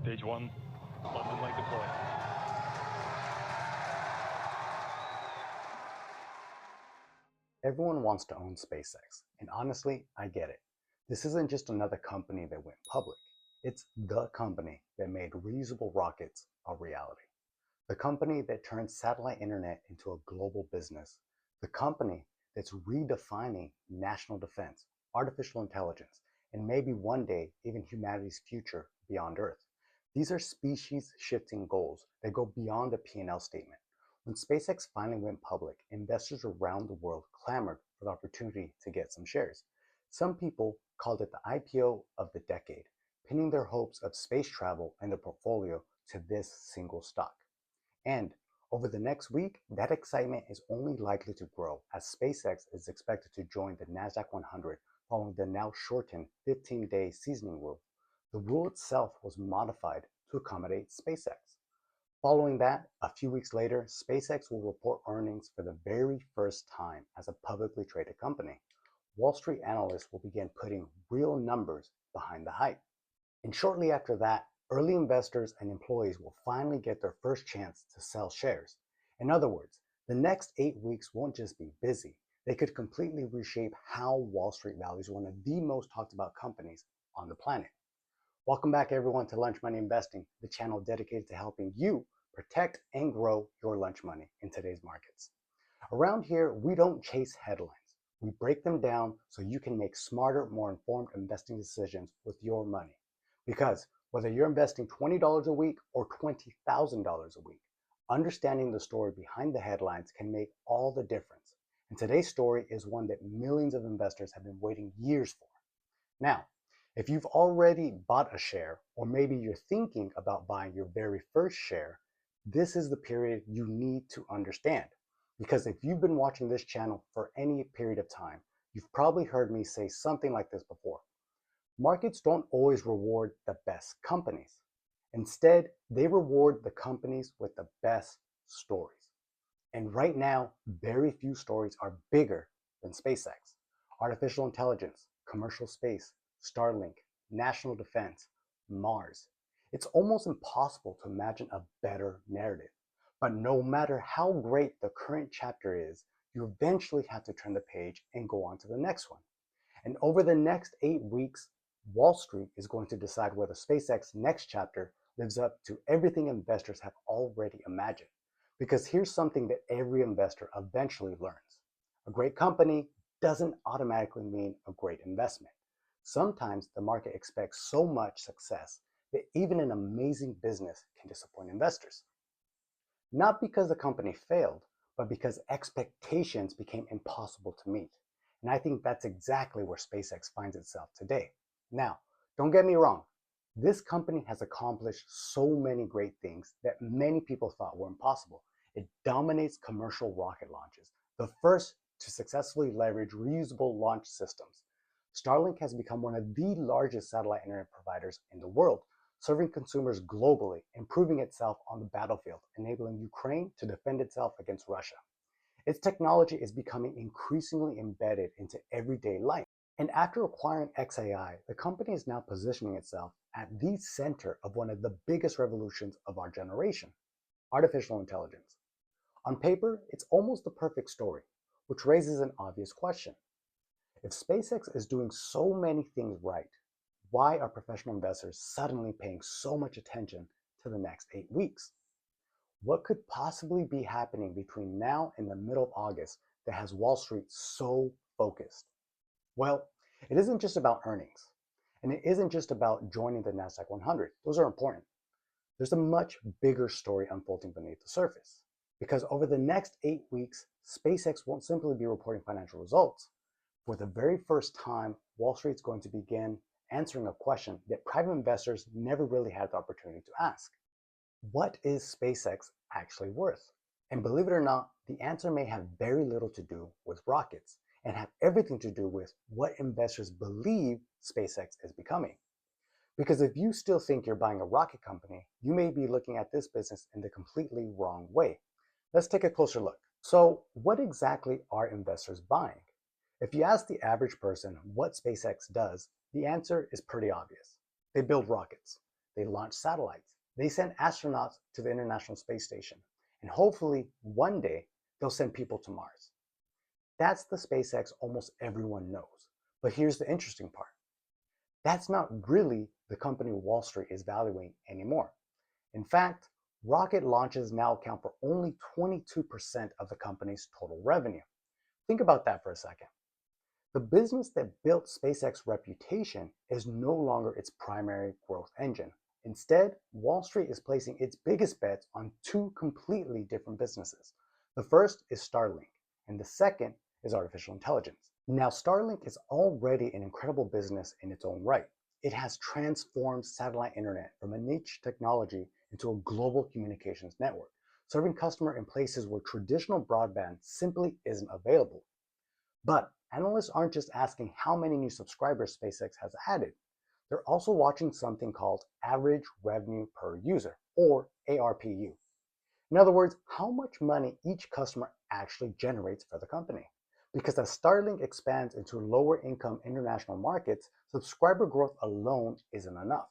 Stage 1, London leg deploy. Everyone wants to own SpaceX, and honestly, I get it. This isn't just another company that went public. It's the company that made reusable rockets a reality. The company that turned satellite internet into a global business. The company that's redefining national defense, artificial intelligence, and maybe one day even humanity's future beyond Earth. These are species-shifting goals that go beyond the P&L statement. When SpaceX finally went public, investors around the world clamored for the opportunity to get some shares. Some people called it the IPO of the decade, pinning their hopes of space travel and their portfolio to this single stock. And over the next week, that excitement is only likely to grow as SpaceX is expected to join the NASDAQ 100 following the now shortened 15-day seasoning rule. The rule itself was modified to accommodate SpaceX. Following that, a few weeks later, SpaceX will report earnings for the very first time as a publicly traded company. Wall Street analysts will begin putting real numbers behind the hype. And shortly after that, early investors and employees will finally get their first chance to sell shares. In other words, the next 8 weeks won't just be busy. They could completely reshape how Wall Street values one of the most talked about companies on the planet. Welcome back everyone to Lunch Money Investing, the channel dedicated to helping you protect and grow your lunch money in today's markets. Around here, we don't chase headlines. We break them down so you can make smarter, more informed investing decisions with your money. Because whether you're investing $20 a week or $20,000 a week, understanding the story behind the headlines can make all the difference. And today's story is one that millions of investors have been waiting years for. Now, if you've already bought a share, or maybe you're thinking about buying your very first share, this is the period you need to understand. Because if you've been watching this channel for any period of time, you've probably heard me say something like this before. Markets don't always reward the best companies. Instead, they reward the companies with the best stories. And right now, very few stories are bigger than SpaceX. Artificial intelligence, commercial space, Starlink, national defense, Mars. It's almost impossible to imagine a better narrative. But no matter how great the current chapter is, you eventually have to turn the page and go on to the next one. And over the next 8 weeks, Wall Street is going to decide whether SpaceX's next chapter lives up to everything investors have already imagined. Because here's something that every investor eventually learns. A great company doesn't automatically mean a great investment. Sometimes the market expects so much success that even an amazing business can disappoint investors. Not because the company failed, but because expectations became impossible to meet. And I think that's exactly where SpaceX finds itself today. Now, don't get me wrong, this company has accomplished so many great things that many people thought were impossible. It dominates commercial rocket launches, the first to successfully leverage reusable launch systems. Starlink has become one of the largest satellite internet providers in the world, serving consumers globally, improving itself on the battlefield, enabling Ukraine to defend itself against Russia. Its technology is becoming increasingly embedded into everyday life. And after acquiring XAI, the company is now positioning itself at the center of one of the biggest revolutions of our generation, artificial intelligence. On paper, it's almost the perfect story, which raises an obvious question. If SpaceX is doing so many things right, why are professional investors suddenly paying so much attention to the next 8 weeks? What could possibly be happening between now and the middle of August that has Wall Street so focused? Well, it isn't just about earnings, and it isn't just about joining the NASDAQ 100. Those are important. There's a much bigger story unfolding beneath the surface. Because over the next 8 weeks, SpaceX won't simply be reporting financial results. For the very first time, Wall Street's going to begin answering a question that private investors never really had the opportunity to ask. What is SpaceX actually worth? And believe it or not, the answer may have very little to do with rockets and have everything to do with what investors believe SpaceX is becoming. Because if you still think you're buying a rocket company, you may be looking at this business in the completely wrong way. Let's take a closer look. So what exactly are investors buying? If you ask the average person what SpaceX does, the answer is pretty obvious. They build rockets. they launch satellites. They send astronauts to the International Space Station. And hopefully, one day, they'll send people to Mars. That's the SpaceX almost everyone knows. But here's the interesting part. That's not really the company Wall Street is valuing anymore. In fact, rocket launches now account for only 22% of the company's total revenue. Think about that for a second. The business that built SpaceX's reputation is no longer its primary growth engine. Instead, Wall Street is placing its biggest bets on two completely different businesses. The first is Starlink, and the second is artificial intelligence. Now, Starlink is already an incredible business in its own right. It has transformed satellite internet from a niche technology into a global communications network, serving customers in places where traditional broadband simply isn't available. But analysts aren't just asking how many new subscribers SpaceX has added. They're also watching something called average revenue per user, or ARPU. In other words, how much money each customer actually generates for the company. Because as Starlink expands into lower income international markets, subscriber growth alone isn't enough.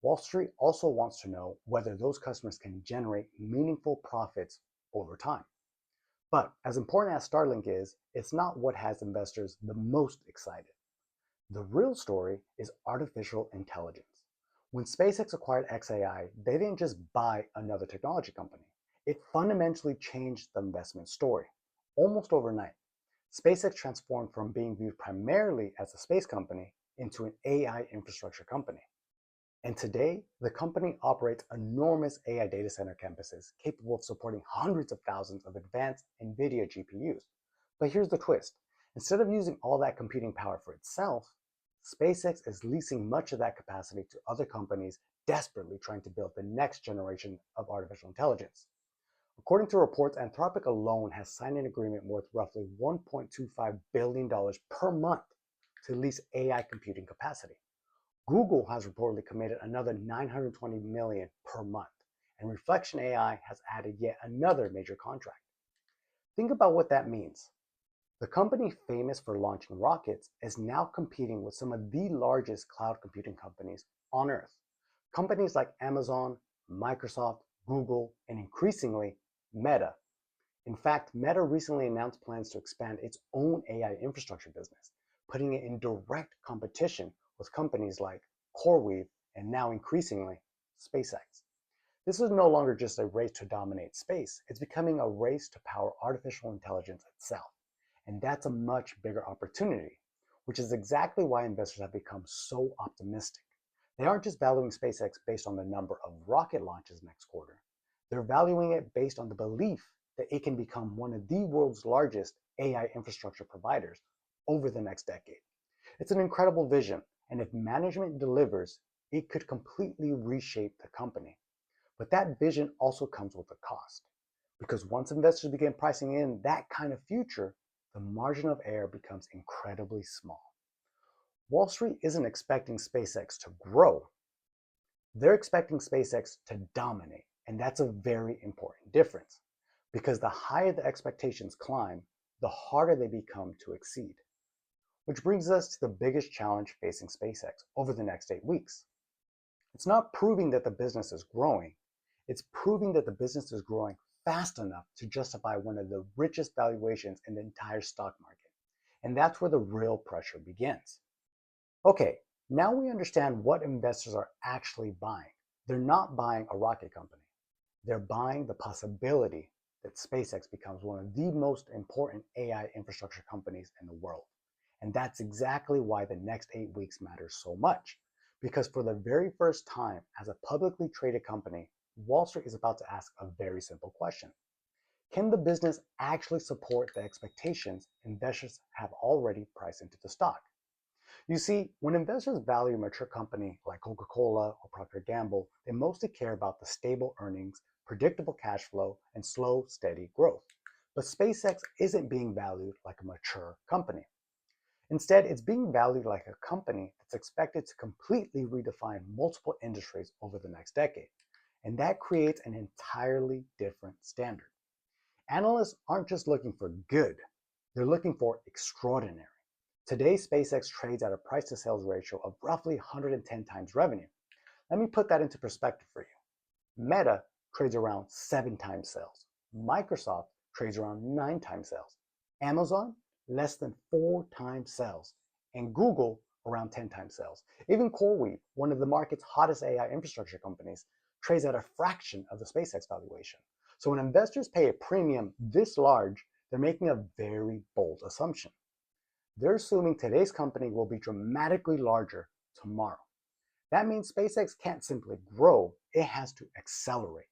Wall Street also wants to know whether those customers can generate meaningful profits over time. But as important as Starlink is, it's not what has investors the most excited. The real story is artificial intelligence. When SpaceX acquired xAI, they didn't just buy another technology company. It fundamentally changed the investment story. Almost overnight, SpaceX transformed from being viewed primarily as a space company into an AI infrastructure company. And today, the company operates enormous AI data center campuses capable of supporting hundreds of thousands of advanced NVIDIA GPUs. But here's the twist. Instead of using all that computing power for itself, SpaceX is leasing much of that capacity to other companies desperately trying to build the next generation of artificial intelligence. According to reports, Anthropic alone has signed an agreement worth roughly $1.25 billion per month to lease AI computing capacity. Google has reportedly committed another $920 million per month, and Reflection AI has added yet another major contract. Think about what that means. The company famous for launching rockets is now competing with some of the largest cloud computing companies on Earth. Companies like Amazon, Microsoft, Google, and increasingly, Meta. In fact, Meta recently announced plans to expand its own AI infrastructure business, putting it in direct competition with companies like CoreWeave and now increasingly SpaceX. This is no longer just a race to dominate space, it's becoming a race to power artificial intelligence itself. And that's a much bigger opportunity, which is exactly why investors have become so optimistic. They aren't just valuing SpaceX based on the number of rocket launches next quarter. They're valuing it based on the belief that it can become one of the world's largest AI infrastructure providers over the next decade. It's an incredible vision, and if management delivers, it could completely reshape the company. But that vision also comes with a cost, because once investors begin pricing in that kind of future, the margin of error becomes incredibly small. Wall Street isn't expecting SpaceX to grow. They're expecting SpaceX to dominate, and that's a very important difference, because the higher the expectations climb, the harder they become to exceed. Which brings us to the biggest challenge facing SpaceX over the next 8 weeks. It's not proving that the business is growing, it's proving that the business is growing fast enough to justify one of the richest valuations in the entire stock market. And that's where the real pressure begins. Okay, now we understand what investors are actually buying. They're not buying a rocket company. They're buying the possibility that SpaceX becomes one of the most important AI infrastructure companies in the world. And that's exactly why the next 8 weeks matters so much. Because for the very first time as a publicly traded company, Wall Street is about to ask a very simple question. Can the business actually support the expectations investors have already priced into the stock? You see, when investors value a mature company like Coca-Cola or Procter & Gamble, they mostly care about the stable earnings, predictable cash flow, and slow, steady growth. But SpaceX isn't being valued like a mature company. Instead, it's being valued like a company that's expected to completely redefine multiple industries over the next decade. And that creates an entirely different standard. Analysts aren't just looking for good, they're looking for extraordinary. Today, SpaceX trades at a price to sales ratio of roughly 110 times revenue. Let me put that into perspective for you. Meta trades around 7 times sales. Microsoft trades around 9 times sales. Amazon, less than 4 times sales. And Google, around 10 times sales. Even CoreWeave, one of the market's hottest AI infrastructure companies, trades at a fraction of the SpaceX valuation. So when investors pay a premium this large, they're making a very bold assumption. They're assuming today's company will be dramatically larger tomorrow. That means SpaceX can't simply grow, it has to accelerate.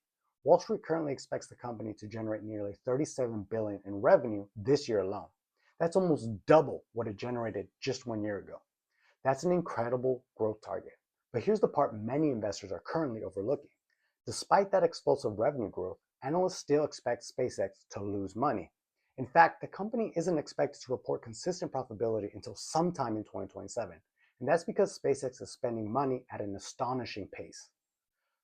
Wall Street currently expects the company to generate nearly $37 billion in revenue this year alone. That's almost double what it generated just 1 year ago. That's an incredible growth target. But here's the part many investors are currently overlooking. Despite that explosive revenue growth, analysts still expect SpaceX to lose money. In fact, the company isn't expected to report consistent profitability until sometime in 2027, and that's because SpaceX is spending money at an astonishing pace.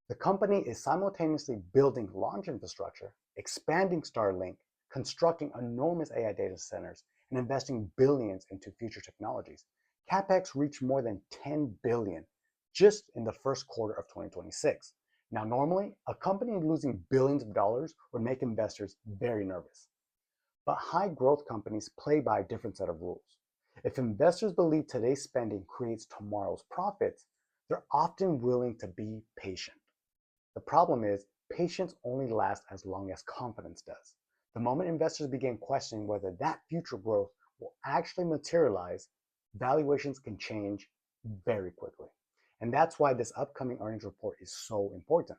The company is simultaneously building launch infrastructure, expanding Starlink, constructing enormous AI data centers, and investing billions into future technologies. CapEx reached more than $10 billion just in the first quarter of 2026. Now, normally, a company losing billions of dollars would make investors very nervous. But high growth companies play by a different set of rules. If investors believe today's spending creates tomorrow's profits, they're often willing to be patient. The problem is, patience only lasts as long as confidence does. The moment investors begin questioning whether that future growth will actually materialize, valuations can change very quickly. And that's why this upcoming earnings report is so important.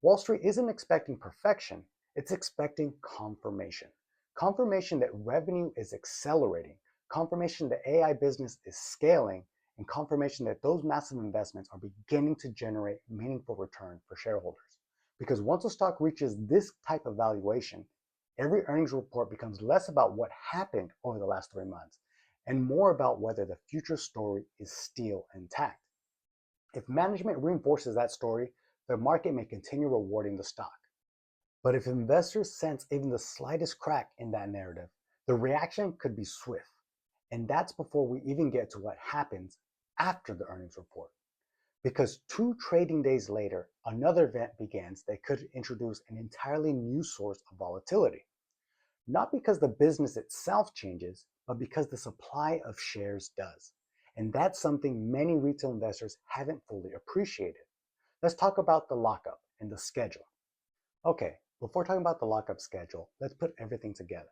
Wall Street isn't expecting perfection, it's expecting confirmation. Confirmation that revenue is accelerating, confirmation that AI business is scaling, and confirmation that those massive investments are beginning to generate meaningful return for shareholders. Because once a stock reaches this type of valuation, every earnings report becomes less about what happened over the last 3 months and more about whether the future story is still intact. If management reinforces that story, the market may continue rewarding the stock. But if investors sense even the slightest crack in that narrative, the reaction could be swift. And that's before we even get to what happens after the earnings report. Because 2 trading days later, another event begins that could introduce an entirely new source of volatility. Not because the business itself changes, but because the supply of shares does. And that's something many retail investors haven't fully appreciated. Let's talk about the lockup and the schedule. Okay, before talking about the lockup schedule, let's put everything together.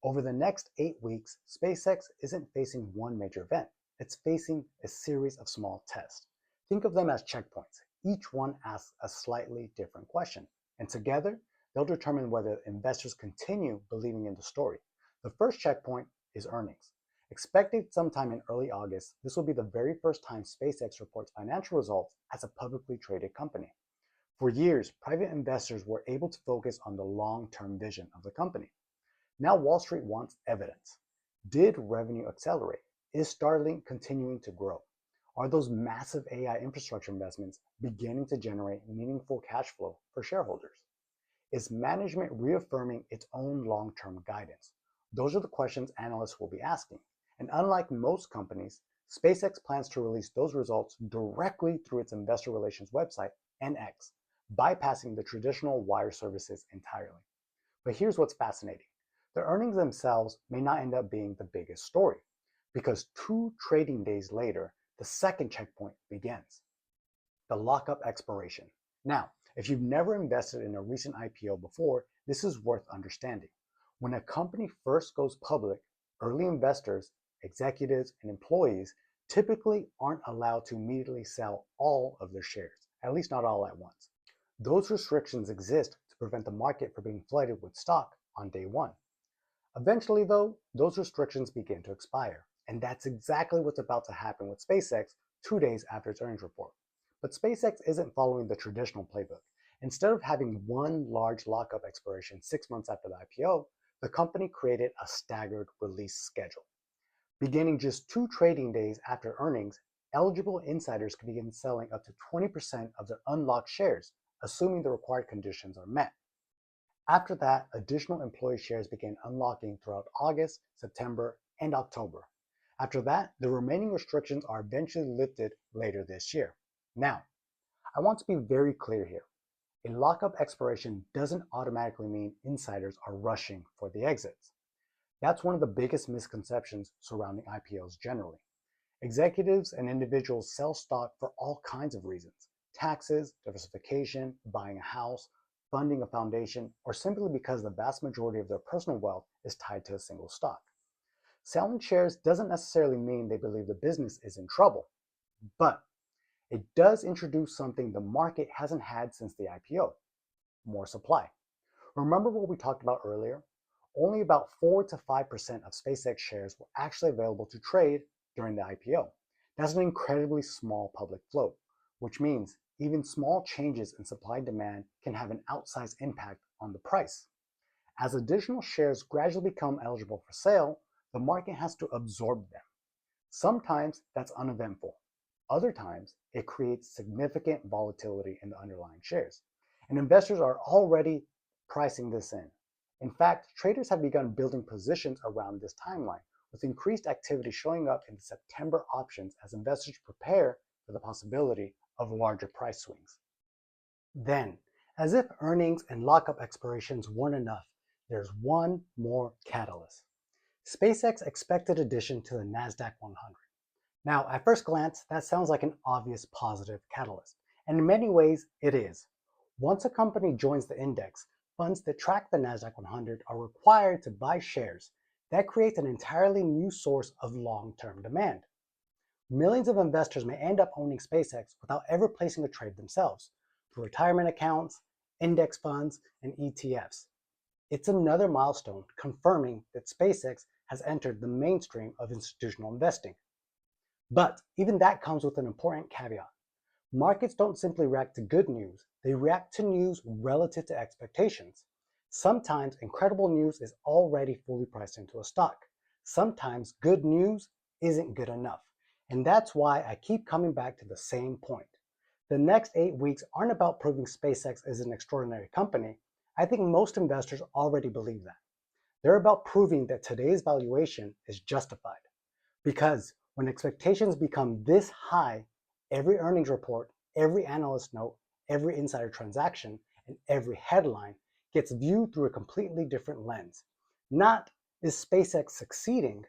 Over the next 8 weeks, SpaceX isn't facing one major event. It's facing a series of small tests. Think of them as checkpoints. Each one asks a slightly different question. And together, they'll determine whether investors continue believing in the story. The first checkpoint is earnings. Expected sometime in early August, this will be the very first time SpaceX reports financial results as a publicly traded company. For years, private investors were able to focus on the long-term vision of the company. Now Wall Street wants evidence. Did revenue accelerate? Is Starlink continuing to grow? Are those massive AI infrastructure investments beginning to generate meaningful cash flow for shareholders? Is management reaffirming its own long-term guidance? Those are the questions analysts will be asking. And unlike most companies, SpaceX plans to release those results directly through its investor relations website and X, bypassing the traditional wire services entirely. But here's what's fascinating. The earnings themselves may not end up being the biggest story, because 2 trading days later, the second checkpoint begins, the lockup expiration. Now, if you've never invested in a recent IPO before, this is worth understanding. When a company first goes public, early investors, executives, and employees typically aren't allowed to immediately sell all of their shares, at least not all at once. Those restrictions exist to prevent the market from being flooded with stock on day one. Eventually, though, those restrictions begin to expire, and that's exactly what's about to happen with SpaceX 2 days after its earnings report. But SpaceX isn't following the traditional playbook. Instead of having one large lockup expiration 6 months after the IPO, the company created a staggered release schedule. Beginning just 2 trading days after earnings, eligible insiders can begin selling up to 20% of their unlocked shares, assuming the required conditions are met. After that, additional employee shares began unlocking throughout August, September, and October. After that, the remaining restrictions are eventually lifted later this year. Now, I want to be very clear here. A lockup expiration doesn't automatically mean insiders are rushing for the exits. That's one of the biggest misconceptions surrounding IPOs generally. Executives and individuals sell stock for all kinds of reasons: taxes, diversification, buying a house, funding a foundation, or simply because the vast majority of their personal wealth is tied to a single stock. Selling shares doesn't necessarily mean they believe the business is in trouble, but it does introduce something the market hasn't had since the IPO: more supply. Remember what we talked about earlier? Only about 4 to 5% of SpaceX shares were actually available to trade during the IPO. That's an incredibly small public float, which means even small changes in supply and demand can have an outsized impact on the price. As additional shares gradually become eligible for sale, the market has to absorb them. Sometimes that's uneventful. Other times, it creates significant volatility in the underlying shares. And investors are already pricing this in. In fact, traders have begun building positions around this timeline, with increased activity showing up in the September options as investors prepare for the possibility of larger price swings. Then, as if earnings and lockup expirations weren't enough, there's one more catalyst: SpaceX expected addition to the NASDAQ 100. Now, at first glance, that sounds like an obvious positive catalyst, and in many ways, it is. Once a company joins the index, funds that track the NASDAQ 100 are required to buy shares. That creates an entirely new source of long-term demand. Millions of investors may end up owning SpaceX without ever placing a trade themselves, through retirement accounts, index funds, and ETFs. It's another milestone confirming that SpaceX has entered the mainstream of institutional investing. But even that comes with an important caveat. Markets don't simply react to good news, they react to news relative to expectations. Sometimes incredible news is already fully priced into a stock. Sometimes good news isn't good enough. And that's why I keep coming back to the same point. The next 8 weeks aren't about proving SpaceX is an extraordinary company. I think most investors already believe that. They're about proving that today's valuation is justified. Because when expectations become this high, every earnings report, every analyst note, every insider transaction, and every headline gets viewed through a completely different lens. Not, is SpaceX succeeding,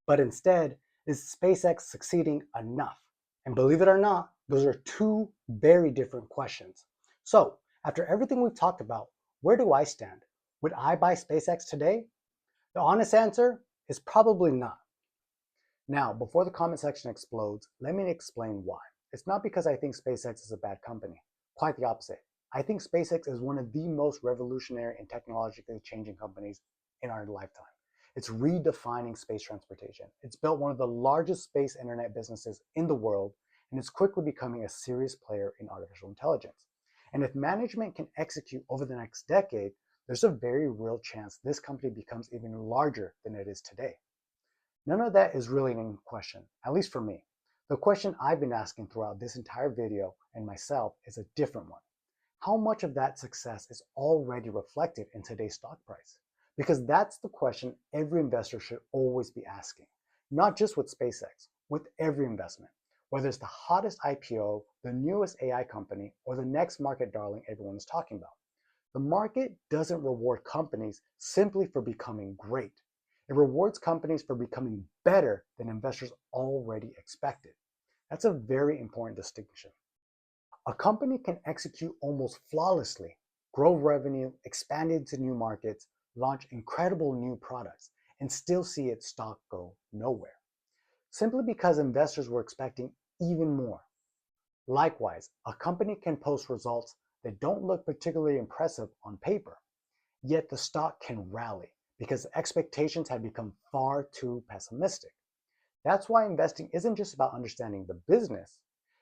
but instead, is SpaceX succeeding enough? And believe it or not, those are two very different questions. So, after everything we've talked about, where do I stand? Would I buy SpaceX today? The honest answer is probably not. Now, before the comment section explodes, let me explain why. It's not because I think SpaceX is a bad company. Quite the opposite. I think SpaceX is one of the most revolutionary and technologically changing companies in our lifetime. It's redefining space transportation. It's built one of the largest space internet businesses in the world, and it's quickly becoming a serious player in artificial intelligence. And if management can execute over the next decade, there's a very real chance this company becomes even larger than it is today. None of that is really in question, at least for me. The question I've been asking throughout this entire video and myself is a different one. How much of that success is already reflected in today's stock price? Because that's the question every investor should always be asking. Not just with SpaceX, with every investment. Whether it's the hottest IPO, the newest AI company, or the next market darling everyone is talking about. The market doesn't reward companies simply for becoming great. It rewards companies for becoming better than investors already expected. That's a very important distinction. A company can execute almost flawlessly, grow revenue, expand into new markets, launch incredible new products, and still see its stock go nowhere, simply because investors were expecting even more. Likewise, a company can post results that don't look particularly impressive on paper, yet the stock can rally because expectations had become far too pessimistic. That's why investing isn't just about understanding the business,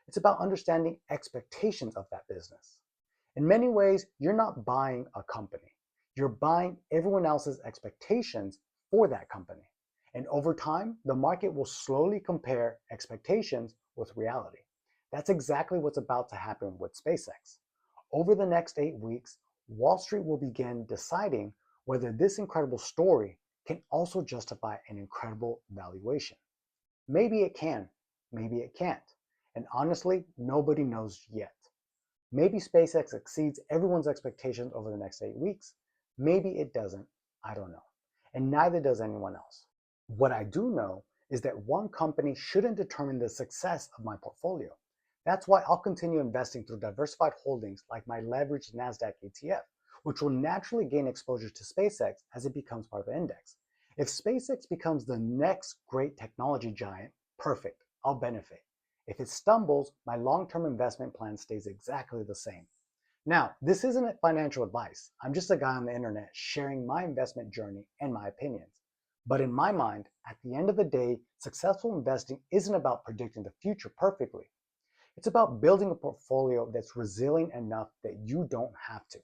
it's about understanding expectations of that business. In many ways, you're not buying a company. You're buying everyone else's expectations for that company. And over time, the market will slowly compare expectations with reality. That's exactly what's about to happen with SpaceX. Over the next 8 weeks, Wall Street will begin deciding whether this incredible story can also justify an incredible valuation. Maybe it can, maybe it can't. And honestly, nobody knows yet. Maybe SpaceX exceeds everyone's expectations over the next 8 weeks. Maybe it doesn't. I don't know. And neither does anyone else. What I do know is that one company shouldn't determine the success of my portfolio. That's why I'll continue investing through diversified holdings like my leveraged NASDAQ ETF, which will naturally gain exposure to SpaceX as it becomes part of the index. If SpaceX becomes the next great technology giant, perfect, I'll benefit. If it stumbles, my long-term investment plan stays exactly the same. Now, this isn't financial advice. I'm just a guy on the internet sharing my investment journey and my opinions. But in my mind, at the end of the day, successful investing isn't about predicting the future perfectly. It's about building a portfolio that's resilient enough that you don't have to.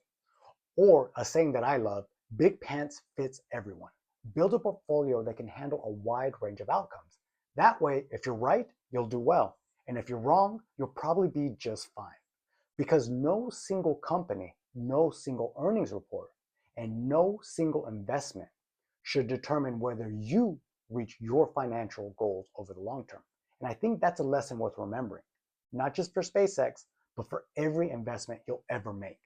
Or a saying that I love, big pants fits everyone. Build a portfolio that can handle a wide range of outcomes. That way, if you're right, you'll do well. And if you're wrong, you'll probably be just fine. Because no single company, no single earnings report, and no single investment should determine whether you reach your financial goals over the long term. And I think that's a lesson worth remembering, not just for SpaceX, but for every investment you'll ever make.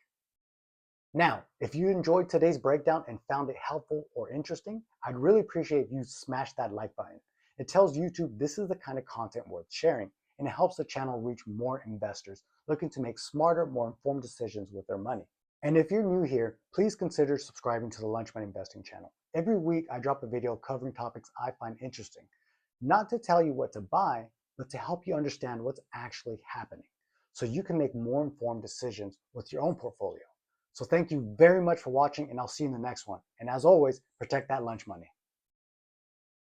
Now, if you enjoyed today's breakdown and found it helpful or interesting, I'd really appreciate if you smash that like button. It tells YouTube this is the kind of content worth sharing, and it helps the channel reach more investors looking to make smarter, more informed decisions with their money. And if you're new here, please consider subscribing to the Lunch Money Investing channel. Every week, I drop a video covering topics I find interesting, not to tell you what to buy, but to help you understand what's actually happening, so you can make more informed decisions with your own portfolio. So thank you very much for watching, and I'll see you in the next one. And as always, protect that lunch money.